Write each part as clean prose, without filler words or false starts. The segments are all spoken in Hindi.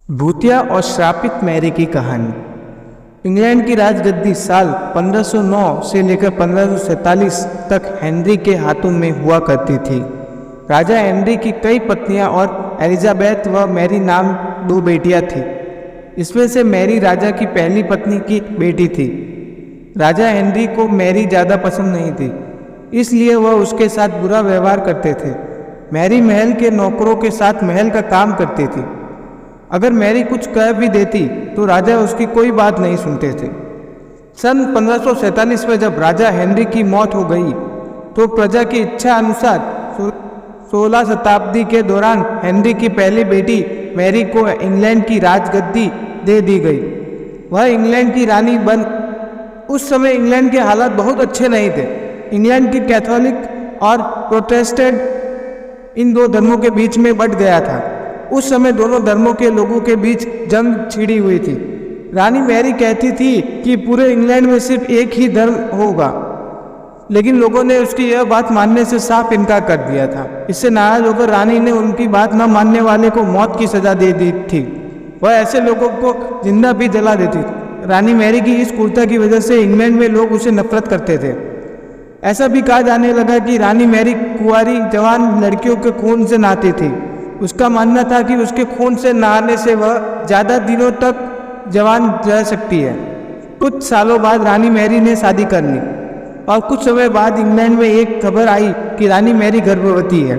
भूतिया और श्रापित मैरी की कहानी। इंग्लैंड की राजगद्दी साल 1509 से लेकर 1547 तक हेनरी के हाथों में हुआ करती थी। राजा हेनरी की कई पत्नियां और एलिजाबेथ व मैरी नाम दो बेटियां थीं। इसमें से मैरी राजा की पहली पत्नी की बेटी थी। राजा हेनरी को मैरी ज़्यादा पसंद नहीं थी, इसलिए वह उसके साथ बुरा व्यवहार करते थे। मैरी महल के नौकरों के साथ महल का काम करती थी। अगर मैरी कुछ कह भी देती तो राजा उसकी कोई बात नहीं सुनते थे। सन 1547 में जब राजा हेनरी की मौत हो गई तो प्रजा की इच्छा अनुसार 16 शताब्दी के दौरान हेनरी की पहली बेटी मैरी को इंग्लैंड की राजगद्दी दे दी गई। वह इंग्लैंड की रानी बन। उस समय इंग्लैंड के हालात बहुत अच्छे नहीं थे। इंग्लैंड की कैथोलिक और प्रोटेस्टेंट इन दो धर्मों के बीच में बंट गया था। उस समय दोनों धर्मों के लोगों के बीच जंग छिड़ी हुई थी। रानी मैरी कहती थी कि पूरे इंग्लैंड में सिर्फ एक ही धर्म होगा, लेकिन लोगों ने उसकी यह बात मानने से साफ इनकार कर दिया था। इससे नाराज होकर रानी ने उनकी बात न मानने वाले को मौत की सजा दे दी थी। वह ऐसे लोगों को जिंदा भी जला देती थी। रानी मैरी की इस क्रूरता की वजह से इंग्लैंड में लोग उसे नफरत करते थे। ऐसा भी कहा जाने लगा कि रानी मैरी कुंवारी जवान लड़कियों के खून से नहाती थी। उसका मानना था कि उसके खून से नहाने से वह ज़्यादा दिनों तक जवान रह सकती है। कुछ सालों बाद रानी मैरी ने शादी कर ली और कुछ समय बाद इंग्लैंड में एक खबर आई कि रानी मैरी गर्भवती है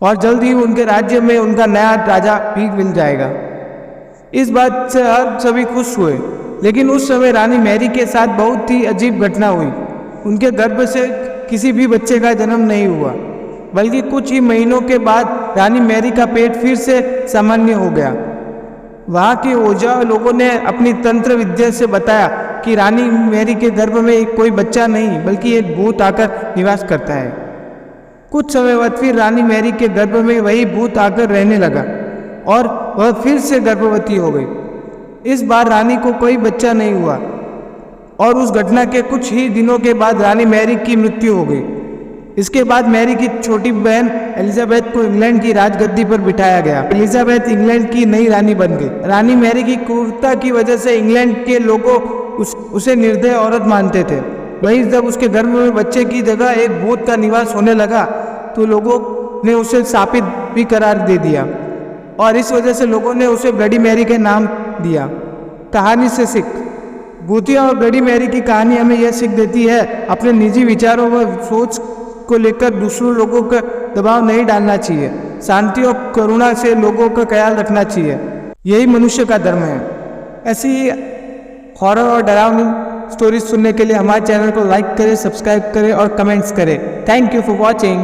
और जल्द ही उनके राज्य में उनका नया राजा भी मिल जाएगा। इस बात से सभी खुश हुए, लेकिन उस समय रानी मैरी के साथ बहुत ही अजीब घटना हुई। उनके गर्भ से किसी भी बच्चे का जन्म नहीं हुआ, बल्कि कुछ ही महीनों के बाद रानी मैरी का पेट फिर से सामान्य हो गया। वहाँ के ओझा लोगों ने अपनी तंत्र विद्या से बताया कि रानी मैरी के गर्भ में कोई बच्चा नहीं बल्कि एक भूत आकर निवास करता है। कुछ समय बाद फिर रानी मैरी के गर्भ में वही भूत आकर रहने लगा और वह फिर से गर्भवती हो गई। इस बार रानी को कोई बच्चा नहीं हुआ और उस घटना के कुछ ही दिनों के बाद रानी मैरी की मृत्यु हो गई। इसके बाद मैरी की छोटी बहन एलिजाबेथ को इंग्लैंड की राजगद्दी पर बिठाया गया। एलिजाबेथ इंग्लैंड की नई रानी बन गई। रानी मैरी की क्रूरता की वजह से इंग्लैंड के लोगों उसे निर्दय औरत मानते थे। वहीं जब उसके गर्भ में बच्चे की जगह एक भूत का निवास होने लगा तो लोगों ने उसे शापित भी करार दे दिया और इस वजह से लोगों ने उसे ब्लडी मैरी के नाम दिया। कहानी से सीख। भूतिया और ब्लडी मैरी की कहानी हमें यह सीख देती है, अपने निजी विचारों व सोच को लेकर दूसरों लोगों का दबाव नहीं डालना चाहिए। शांति और करुणा से लोगों का ख्याल रखना चाहिए। यही मनुष्य का धर्म है। ऐसी हॉरर और डरावनी स्टोरीज सुनने के लिए हमारे चैनल को लाइक करें, सब्सक्राइब करें और कमेंट्स करें। Thank you for watching.